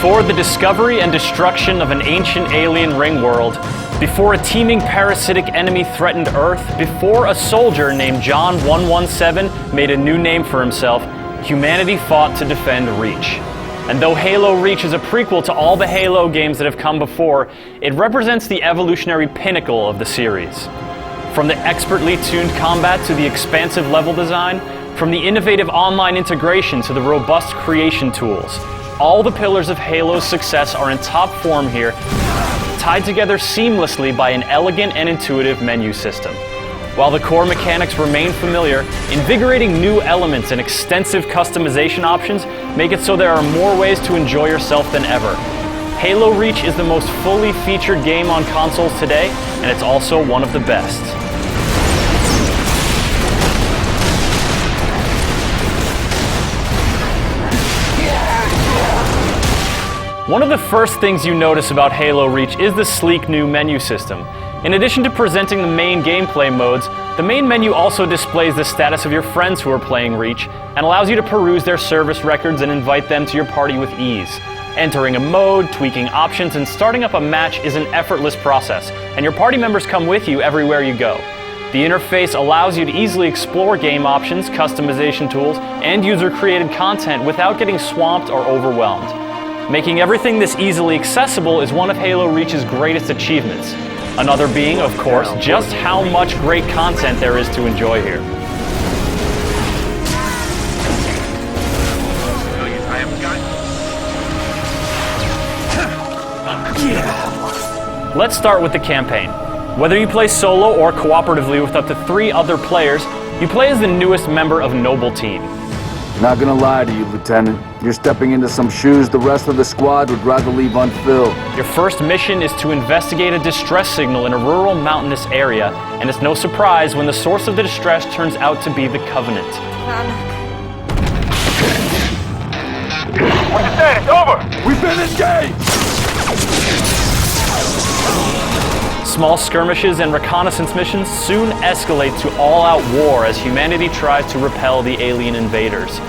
Before the discovery and destruction of an ancient alien ring world, before a teeming parasitic enemy threatened Earth, before a soldier named John 117 made a new name for himself, humanity fought to defend Reach. And though Halo Reach is a prequel to all the Halo games that have come before, it represents the evolutionary pinnacle of the series. From the expertly tuned combat to the expansive level design, from the innovative online integration to the robust creation tools, all the pillars of Halo's success are in top form here, tied together seamlessly by an elegant and intuitive menu system. While the core mechanics remain familiar, invigorating new elements and extensive customization options make it so there are more ways to enjoy yourself than ever. Halo Reach is the most fully featured game on consoles today, and it's also one of the best. One of the first things you notice about Halo Reach is the sleek new menu system. In addition to presenting the main gameplay modes, the main menu also displays the status of your friends who are playing Reach and allows you to peruse their service records and invite them to your party with ease. Entering a mode, tweaking options, and starting up a match is an effortless process, and your party members come with you everywhere you go. The interface allows you to easily explore game options, customization tools, and user-created content without getting swamped or overwhelmed. Making everything this easily accessible is one of Halo Reach's greatest achievements. Another being, of course, just how much great content there is to enjoy here. Let's start with the campaign. Whether you play solo or cooperatively with up to 3 other players, you play as the newest member of Noble Team. Not gonna lie to you, Lieutenant. You're stepping into some shoes the rest of the squad would rather leave unfilled. Your first mission is to investigate a distress signal in a rural mountainous area, and it's no surprise when the source of the distress turns out to be the Covenant. What's the status? Over! We've been engaged! Small skirmishes and reconnaissance missions soon escalate to all-out war as humanity tries to repel the alien invaders.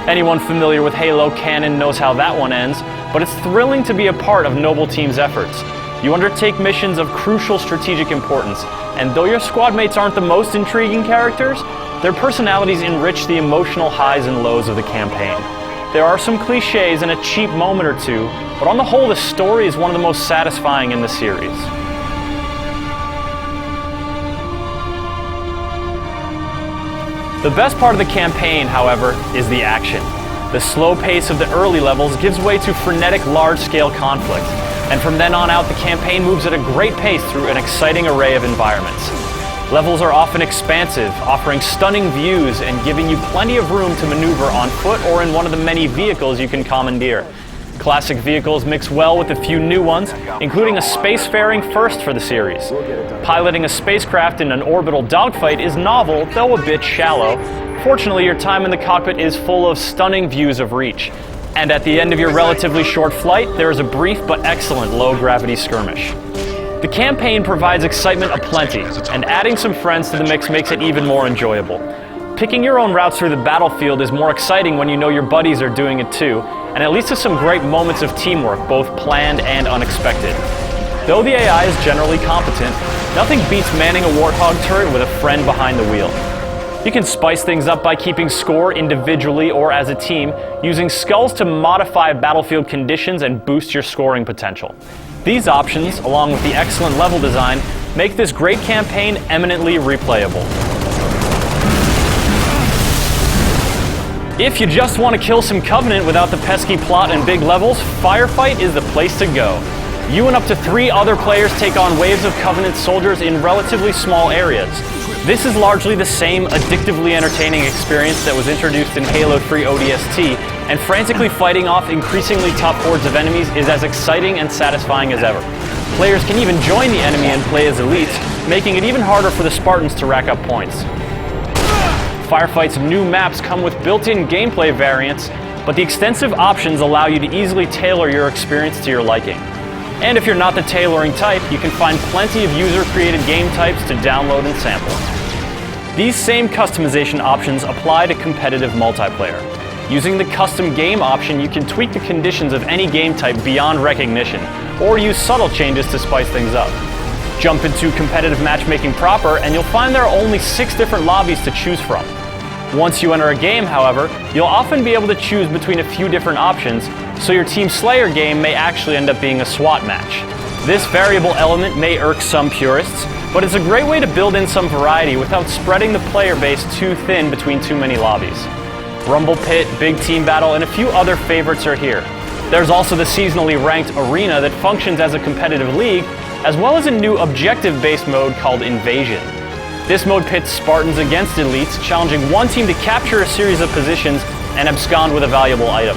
Anyone familiar with Halo canon knows how that one ends, but it's thrilling to be a part of Noble Team's efforts. You undertake missions of crucial strategic importance, and though your squad mates aren't the most intriguing characters, their personalities enrich the emotional highs and lows of the campaign. There are some cliches and a cheap moment or two, but on the whole the story is one of the most satisfying in the series. The best part of the campaign, however, is the action. The slow pace of the early levels gives way to frenetic large-scale conflict, and from then on out the campaign moves at a great pace through an exciting array of environments. Levels are often expansive, offering stunning views and giving you plenty of room to maneuver on foot or in one of the many vehicles you can commandeer. Classic vehicles mix well with a few new ones, including a spacefaring first for the series. Piloting a spacecraft in an orbital dogfight is novel, though a bit shallow. Fortunately, your time in the cockpit is full of stunning views of Reach. And at the end of your relatively short flight, there is a brief but excellent low-gravity skirmish. The campaign provides excitement aplenty, and adding some friends to the mix makes it even more enjoyable. Picking your own routes through the battlefield is more exciting when you know your buddies are doing it too, and it leads to some great moments of teamwork, both planned and unexpected. Though the AI is generally competent, nothing beats manning a Warthog turret with a friend behind the wheel. You can spice things up by keeping score individually or as a team, using skulls to modify battlefield conditions and boost your scoring potential. These options, along with the excellent level design, make this great campaign eminently replayable. If you just want to kill some Covenant without the pesky plot and big levels, Firefight is the place to go. You and up to 3 other players take on waves of Covenant soldiers in relatively small areas. This is largely the same addictively entertaining experience that was introduced in Halo 3 ODST, and frantically fighting off increasingly tough hordes of enemies is as exciting and satisfying as ever. Players can even join the enemy and play as elites, making it even harder for the Spartans to rack up points. Firefight's new maps come with built-in gameplay variants, but the extensive options allow you to easily tailor your experience to your liking. And if you're not the tailoring type, you can find plenty of user-created game types to download and sample. These same customization options apply to competitive multiplayer. Using the custom game option, you can tweak the conditions of any game type beyond recognition, or use subtle changes to spice things up. Jump into competitive matchmaking proper, and you'll find there are only 6 different lobbies to choose from. Once you enter a game, however, you'll often be able to choose between a few different options, so your Team Slayer game may actually end up being a SWAT match. This variable element may irk some purists, but it's a great way to build in some variety without spreading the player base too thin between too many lobbies. Rumble Pit, Big Team Battle, and a few other favorites are here. There's also the seasonally ranked Arena that functions as a competitive league, as well as a new objective-based mode called Invasion. This mode pits Spartans against elites, challenging one team to capture a series of positions and abscond with a valuable item.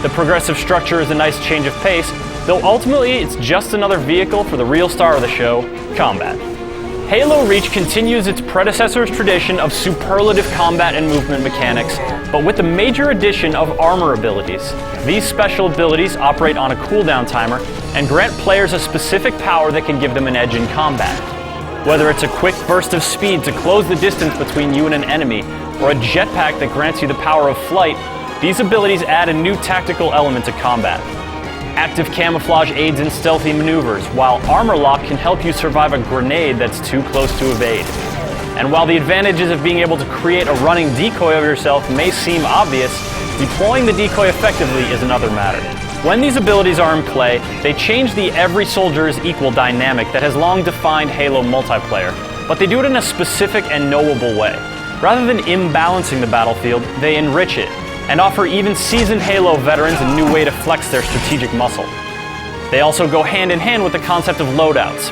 The progressive structure is a nice change of pace, though ultimately it's just another vehicle for the real star of the show, combat. Halo Reach continues its predecessor's tradition of superlative combat and movement mechanics, but with the major addition of armor abilities. These special abilities operate on a cooldown timer and grant players a specific power that can give them an edge in combat. Whether it's a quick burst of speed to close the distance between you and an enemy, or a jetpack that grants you the power of flight, these abilities add a new tactical element to combat. Active camouflage aids in stealthy maneuvers, while armor lock can help you survive a grenade that's too close to evade. And while the advantages of being able to create a running decoy of yourself may seem obvious, deploying the decoy effectively is another matter. When these abilities are in play, they change the every soldier is equal dynamic that has long defined Halo multiplayer, but they do it in a specific and knowable way. Rather than imbalancing the battlefield, they enrich it, and offer even seasoned Halo veterans a new way to flex their strategic muscle. They also go hand in hand with the concept of loadouts.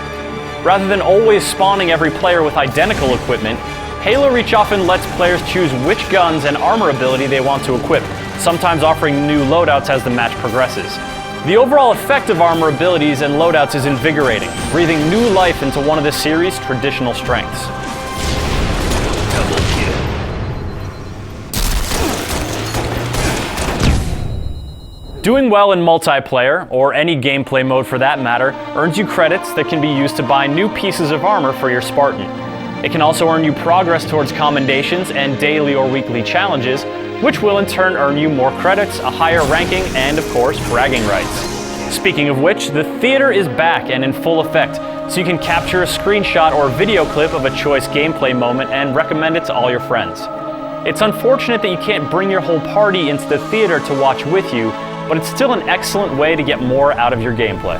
Rather than always spawning every player with identical equipment, Halo Reach often lets players choose which guns and armor ability they want to equip, sometimes offering new loadouts as the match progresses. The overall effect of armor abilities and loadouts is invigorating, breathing new life into one of the series' traditional strengths. Doing well in multiplayer, or any gameplay mode for that matter, earns you credits that can be used to buy new pieces of armor for your Spartan. It can also earn you progress towards commendations and daily or weekly challenges, which will in turn earn you more credits, a higher ranking, and of course, bragging rights. Speaking of which, the theater is back and in full effect, so you can capture a screenshot or video clip of a choice gameplay moment and recommend it to all your friends. It's unfortunate that you can't bring your whole party into the theater to watch with you, but it's still an excellent way to get more out of your gameplay.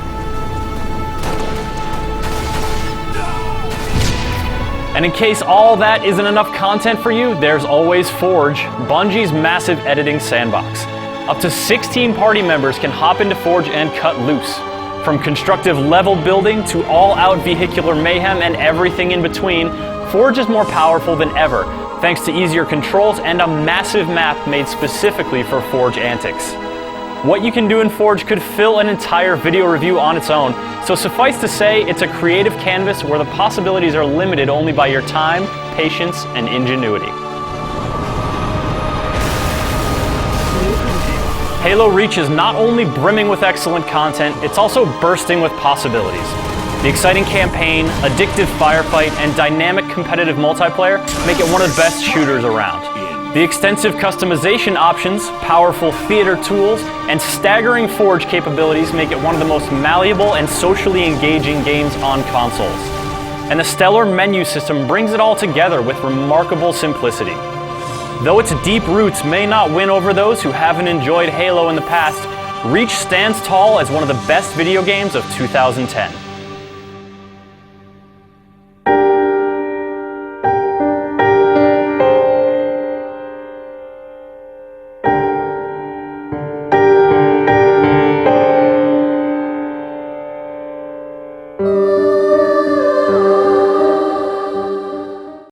And in case all that isn't enough content for you, there's always Forge, Bungie's massive editing sandbox. Up to 16 party members can hop into Forge and cut loose. From constructive level building to all-out vehicular mayhem and everything in between, Forge is more powerful than ever, thanks to easier controls and a massive map made specifically for Forge antics. What you can do in Forge could fill an entire video review on its own, so suffice to say, it's a creative canvas where the possibilities are limited only by your time, patience, and ingenuity. Halo Reach is not only brimming with excellent content, it's also bursting with possibilities. The exciting campaign, addictive firefight, and dynamic competitive multiplayer make it one of the best shooters around. The extensive customization options, powerful theater tools, and staggering Forge capabilities make it one of the most malleable and socially engaging games on consoles. And the stellar menu system brings it all together with remarkable simplicity. Though its deep roots may not win over those who haven't enjoyed Halo in the past, Reach stands tall as one of the best video games of 2010.